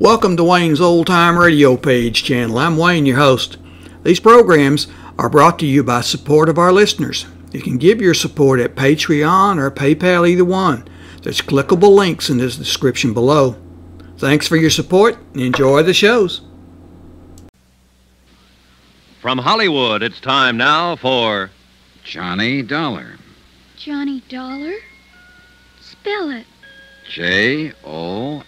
Welcome to Wayne's Old Time Radio Page channel. I'm Wayne, your host. These programs are brought to you by support of our listeners. You can give your support at Patreon or PayPal, either one. There's clickable links in the description below. Thanks for your support and enjoy the shows. From Hollywood, it's time now for Johnny Dollar. Johnny Dollar? Spell it. Johnny-Dollar.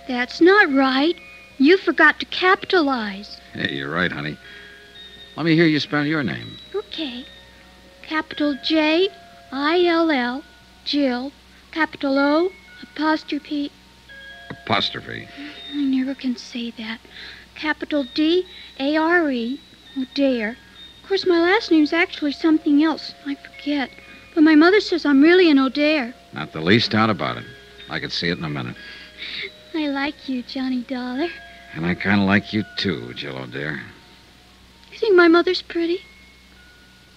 That's not right. You forgot to capitalize. Hey, you're right, honey. Let me hear you spell your name. Okay. Capital J-I-L-L, Jill. Capital O, apostrophe. Apostrophe. I never can say that. Capital D-A-R-E, O'Dare. Of course, my last name's actually something else. I forget. But my mother says I'm really an O'Dare. Not the least doubt about it. I could see it in a minute. I like you, Johnny Dollar. And I kind of like you, too, Jill O'Dare. You think my mother's pretty?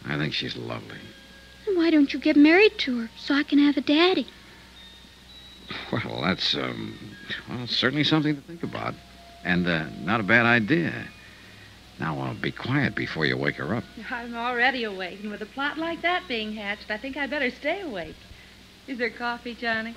I think she's lovely. Then why don't you get married to her so I can have a daddy? Well, that's, certainly something to think about. And, not a bad idea. Now, be quiet before you wake her up. I'm already awake, and with a plot like that being hatched, I think I'd better stay awake. Is there coffee, Johnny?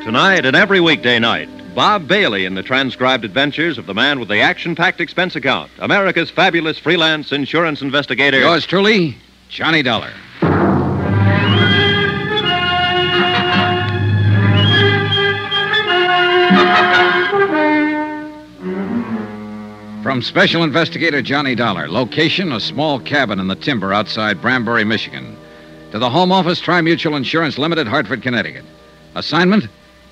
Tonight and every weekday night, Bob Bailey in the transcribed adventures of the man with the action-packed expense account, America's fabulous freelance insurance investigator. Yours truly, Johnny Dollar. From Special Investigator Johnny Dollar, location a small cabin in the timber outside Branbury, Michigan. To the Home Office, Tri-Mutual Insurance Limited, Hartford, Connecticut. Assignment,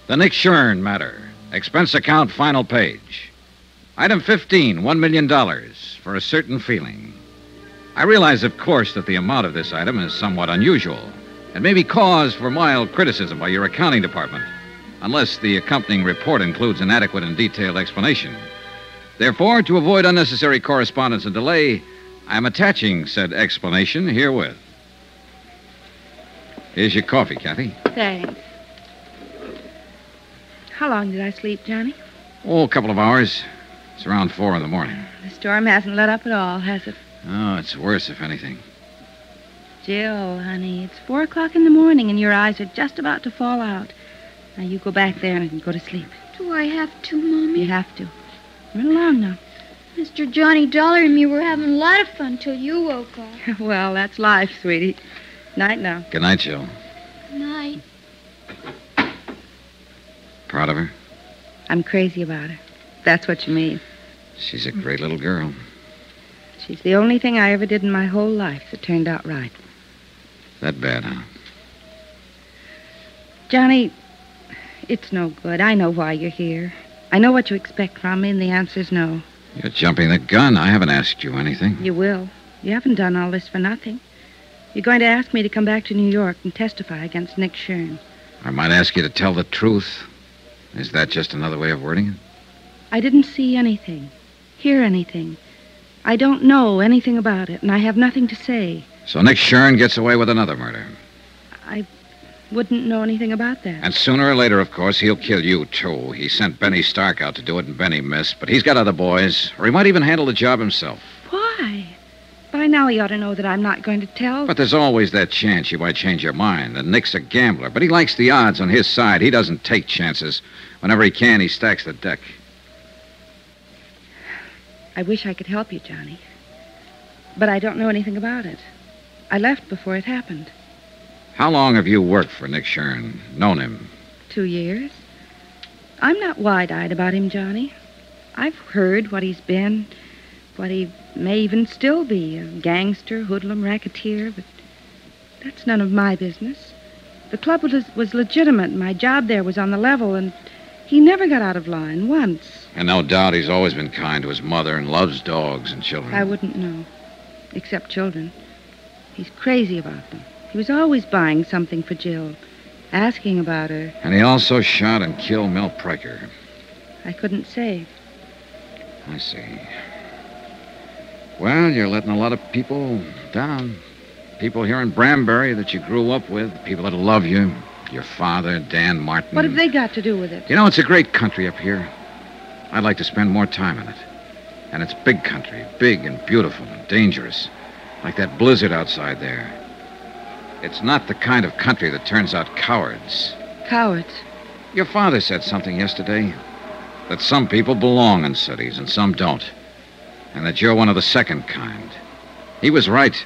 the Nick Shurn matter. Expense account, final page. Item 15, $1 million for a certain feeling. I realize, of course, that the amount of this item is somewhat unusual. It may be cause for mild criticism by your accounting department, unless the accompanying report includes an adequate and detailed explanation. Therefore, to avoid unnecessary correspondence and delay, I am attaching said explanation herewith. Here's your coffee, Kathy. Thanks. How long did I sleep, Johnny? Oh, a couple of hours. It's around 4 in the morning. The storm hasn't let up at all, has it? Oh, it's worse, if anything. Jill, honey, it's 4 o'clock in the morning, and your eyes are just about to fall out. Now, you go back there and go to sleep. Do I have to, Mommy? You have to. Run along now. Mr. Johnny Dollar and me were having a lot of fun till you woke up. Well, that's life, sweetie. Night now. Good night, Jill. Good night. Proud of her? I'm crazy about her. That's what you mean. She's a great little girl. She's the only thing I ever did in my whole life that turned out right. That bad, huh? Johnny, it's no good. I know why you're here. I know what you expect from me, and the answer's no. You're jumping the gun. I haven't asked you anything. You will. You haven't done all this for nothing. You're going to ask me to come back to New York and testify against Nick Shurn. I might ask you to tell the truth. Is that just another way of wording it? I didn't see anything, hear anything. I don't know anything about it, and I have nothing to say. So Nick Shurn gets away with another murder. I wouldn't know anything about that. And sooner or later, of course, he'll kill you, too. He sent Benny Stark out to do it, and Benny missed. But he's got other boys, or he might even handle the job himself. Why? By now he ought to know that I'm not going to tell. But there's always that chance you might change your mind. And Nick's a gambler, but he likes the odds on his side. He doesn't take chances. Whenever he can, he stacks the deck. I wish I could help you, Johnny. But I don't know anything about it. I left before it happened. How long have you worked for Nick Shurn? Known him? 2 years. I'm not wide-eyed about him, Johnny. I've heard what he's been, what he may even still be, a gangster, hoodlum, racketeer, but that's none of my business. The club was legitimate, and my job there was on the level, and he never got out of line once. And no doubt he's always been kind to his mother and loves dogs and children. I wouldn't know, except children. He's crazy about them. He was always buying something for Jill, asking about her. And he also shot and killed Mel Pryker. I couldn't say. I see. Well, you're letting a lot of people down. People here in Branbury that you grew up with, people that love you. Your father, Dan Martin. What have they got to do with it? You know, it's a great country up here. I'd like to spend more time in it. And it's big country, big and beautiful and dangerous. Like that blizzard outside there. It's not the kind of country that turns out cowards. Cowards? Your father said something yesterday. That some people belong in cities and some don't. And that you're one of the second kind. He was right.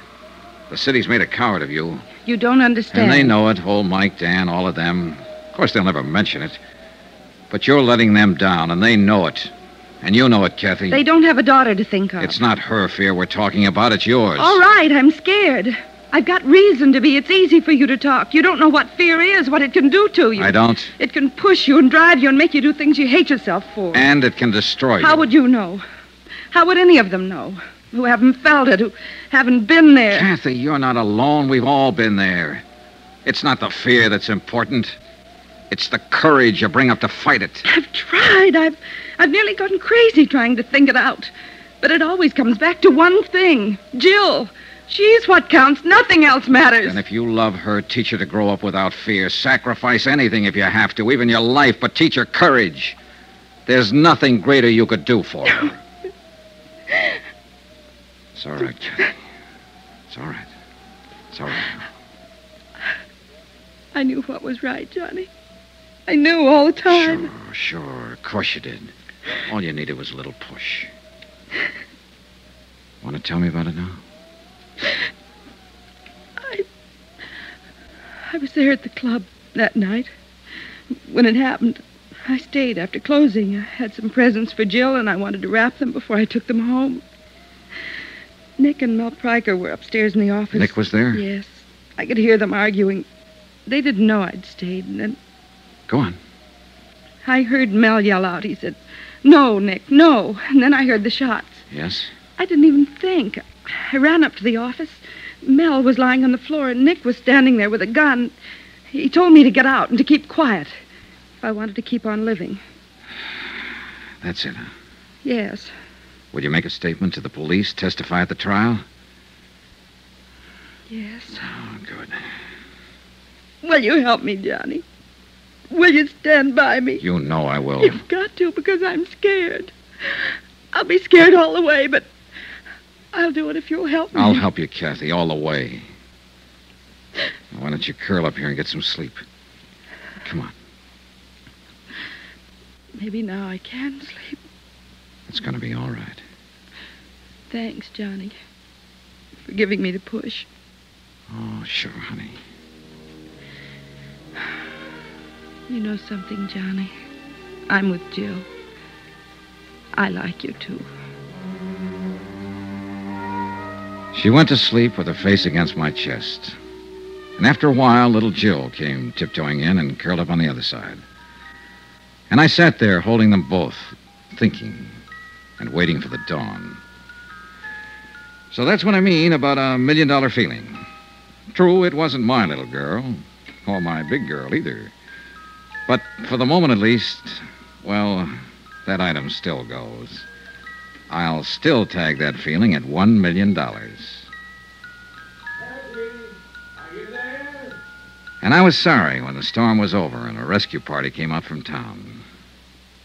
The city's made a coward of you. You don't understand. And they know it. Old Mike, Dan, all of them. Of course, they'll never mention it. But you're letting them down, and they know it. And you know it, Kathy. They don't have a daughter to think of. It's not her fear we're talking about. It's yours. All right, I'm scared. I've got reason to be. It's easy for you to talk. You don't know what fear is, what it can do to you. I don't. It can push you and drive you and make you do things you hate yourself for. And it can destroy you. How would you know? How would any of them know? Who haven't felt it, who haven't been there. Kathy, you're not alone. We've all been there. It's not the fear that's important. It's the courage you bring up to fight it. I've tried. I've nearly gone crazy trying to think it out. But it always comes back to one thing. Jill. She's what counts. Nothing else matters. And if you love her, teach her to grow up without fear. Sacrifice anything if you have to, even your life, but teach her courage. There's nothing greater you could do for her. It's all right, Kathy. It's all right. It's all right. I knew what was right, Johnny. I knew all the time. Sure. Of course you did. All you needed was a little push. Want to tell me about it now? I was there at the club that night. When it happened, I stayed after closing. I had some presents for Jill, and I wanted to wrap them before I took them home. Nick and Mel Pryker were upstairs in the office. Nick was there? Yes. I could hear them arguing. They didn't know I'd stayed, and then... Go on. I heard Mel yell out. He said, "No, Nick, no." And then I heard the shots. Yes? I didn't even think. I ran up to the office. Mel was lying on the floor, and Nick was standing there with a gun. He told me to get out and to keep quiet if I wanted to keep on living. That's it, huh? Yes. Will you make a statement to the police, testify at the trial? Yes. Oh, good. Will you help me, Johnny? Will you stand by me? You know I will. You've got to, because I'm scared. I'll be scared all the way, but I'll do it if you'll help me. I'll help you, Kathy, all the way. Now, why don't you curl up here and get some sleep? Come on. Maybe now I can sleep. It's going to be all right. Thanks, Johnny, for giving me the push. Oh, sure, honey. You know something, Johnny? I'm with Jill. I like you, too. She went to sleep with her face against my chest. And after a while, little Jill came tiptoeing in and curled up on the other side. And I sat there holding them both, thinking and waiting for the dawn. So that's what I mean about $1 million feeling. True, it wasn't my little girl, or my big girl either. But for the moment at least, well, that item still goes. I'll still tag that feeling at $1 million. And I was sorry when the storm was over and a rescue party came out from town.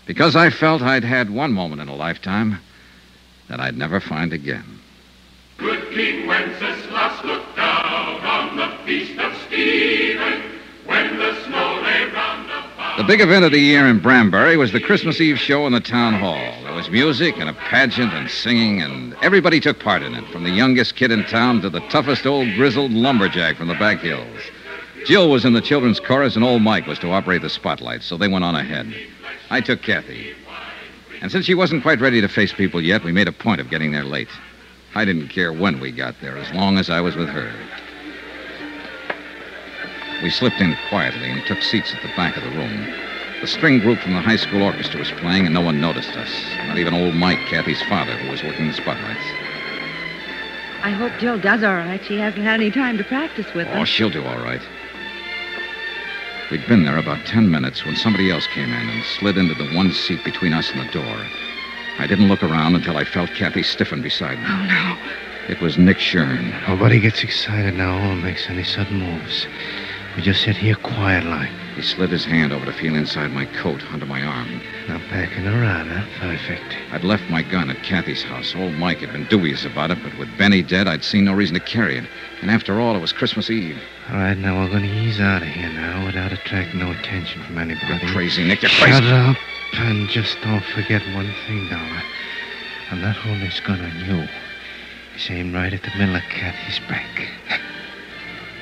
Because I felt I'd had one moment in a lifetime that I'd never find again. Good King Wenceslas looked down on the feast of Stephen when the snow lay round about. The big event of the year in Branbury was the Christmas Eve show in the town hall. There was music and a pageant and singing, and everybody took part in it, from the youngest kid in town to the toughest old grizzled lumberjack from the back hills. Jill was in the children's chorus, and old Mike was to operate the spotlight, so they went on ahead. I took Kathy. And since she wasn't quite ready to face people yet, we made a point of getting there late. I didn't care when we got there, as long as I was with her. We slipped in quietly and took seats at the back of the room. The string group from the high school orchestra was playing, and no one noticed us. Not even old Mike, Kathy's father, who was working the spotlights. I hope Jill does all right. She hasn't had any time to practice with Oh, us. she'll do all right. We'd been there about 10 minutes when somebody else came in and slid into the one seat between us and the door. I didn't look around until I felt Kathy stiffen beside me. Oh, no. It was Nick Shurn. Nobody gets excited now or makes any sudden moves. We just sit here quiet like. He slid his hand over to feel inside my coat under my arm. Now backing around, huh? Perfect. I'd left my gun at Kathy's house. Old Mike had been dubious about it, but with Benny dead, I'd seen no reason to carry it. And after all, it was Christmas Eve. All right, now we're going to ease out of here now without attracting no attention from anybody. You're crazy, Nick. You're crazy. Shut up and just don't forget one thing, Dollar. I'm not holding this gun on you. It's aimed right at the middle of Kathy's back.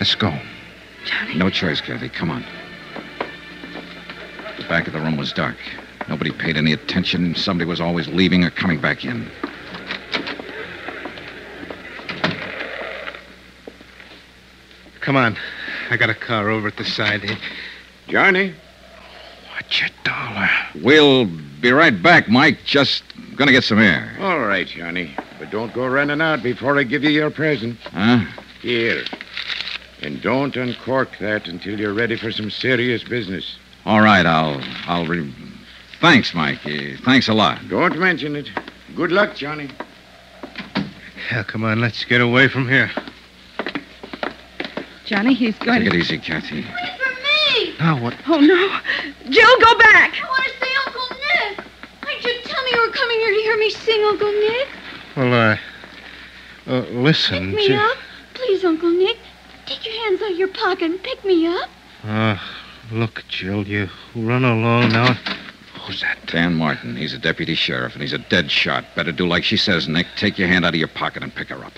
Let's go. Johnny. No choice, Kathy. Come on. The back of the room was dark. Nobody paid any attention. Somebody was always leaving or coming back in. Come on. I got a car over at the side here. Johnny? Watch your Dollar. We'll be right back, Mike. Just gonna get some air. All right, Johnny. But don't go running out before I give you your present. Huh? Here. And don't uncork that until you're ready for some serious business. All right, Thanks, Mike. Thanks a lot. Don't mention it. Good luck, Johnny. Yeah, come on. Let's get away from here. Johnny, he's going Take it easy, Kathy. Wait for me! Now what? Oh, no. Jill, go back! I want to see Uncle Nick. Why didn't you tell me you were coming here to hear me sing, Uncle Nick? Well, listen. Pick me up. Please, Uncle Nick. Take your hands out of your pocket and pick me up. Look, Jill, you run along now. Who's that? Dan Martin. He's a deputy sheriff, and he's a dead shot. Better do like she says, Nick. Take your hand out of your pocket and pick her up.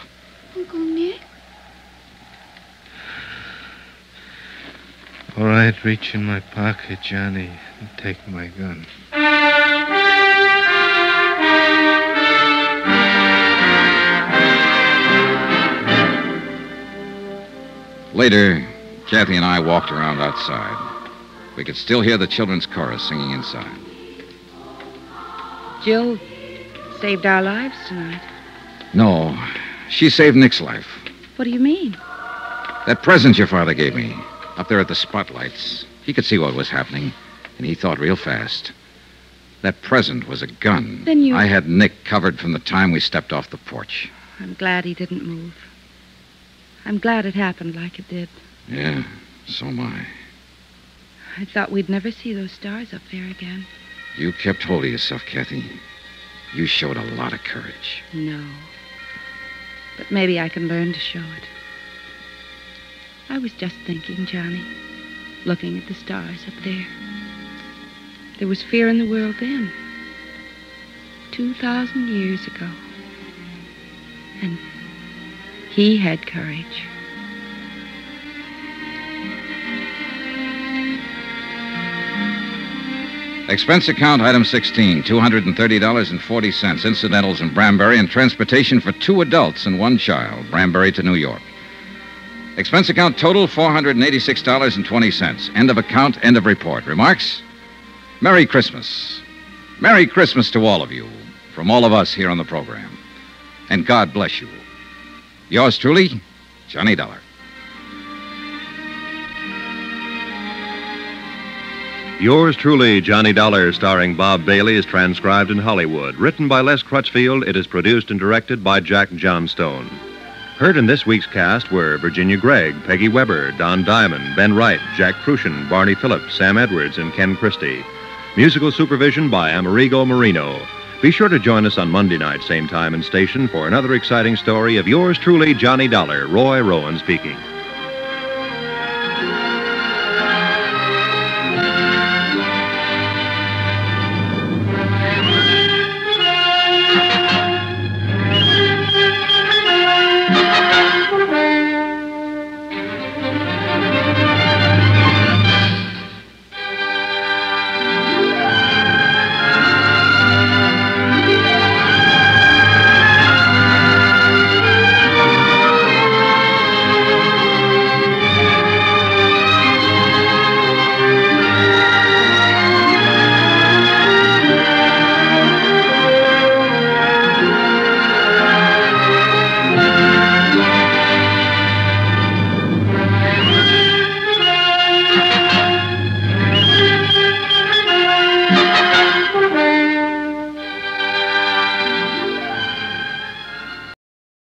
Uncle Nick? All right, reach in my pocket, Johnny, and take my gun. Later, Kathy and I walked around outside. We could still hear the children's chorus singing inside. Jill saved our lives tonight. No, she saved Nick's life. What do you mean? That present your father gave me, up there at the spotlights. He could see what was happening, and he thought real fast. That present was a gun. Then you... I had Nick covered from the time we stepped off the porch. I'm glad he didn't move. I'm glad it happened like it did. Yeah, so am I. I thought we'd never see those stars up there again. You kept hold of yourself, Kathy. You showed a lot of courage. No. But maybe I can learn to show it. I was just thinking, Johnny, looking at the stars up there. There was fear in the world then. 2,000 years ago. And he had courage. Expense account item 16, $230.40, incidentals in Branbury, and transportation for 2 adults and 1 child, Branbury to New York. Expense account total, $486.20. End of account, end of report. Remarks? Merry Christmas. Merry Christmas to all of you, from all of us here on the program. And God bless you. Yours truly, Johnny Dollar. Yours truly, Johnny Dollar, starring Bob Bailey, is transcribed in Hollywood. Written by Les Crutchfield, it is produced and directed by Jack Johnstone. Heard in this week's cast were Virginia Gregg, Peggy Weber, Don Diamond, Ben Wright, Jack Crucian, Barney Phillips, Sam Edwards, and Ken Christie. Musical supervision by Amerigo Marino. Be sure to join us on Monday night, same time and station, for another exciting story of yours truly, Johnny Dollar. Roy Rowan speaking.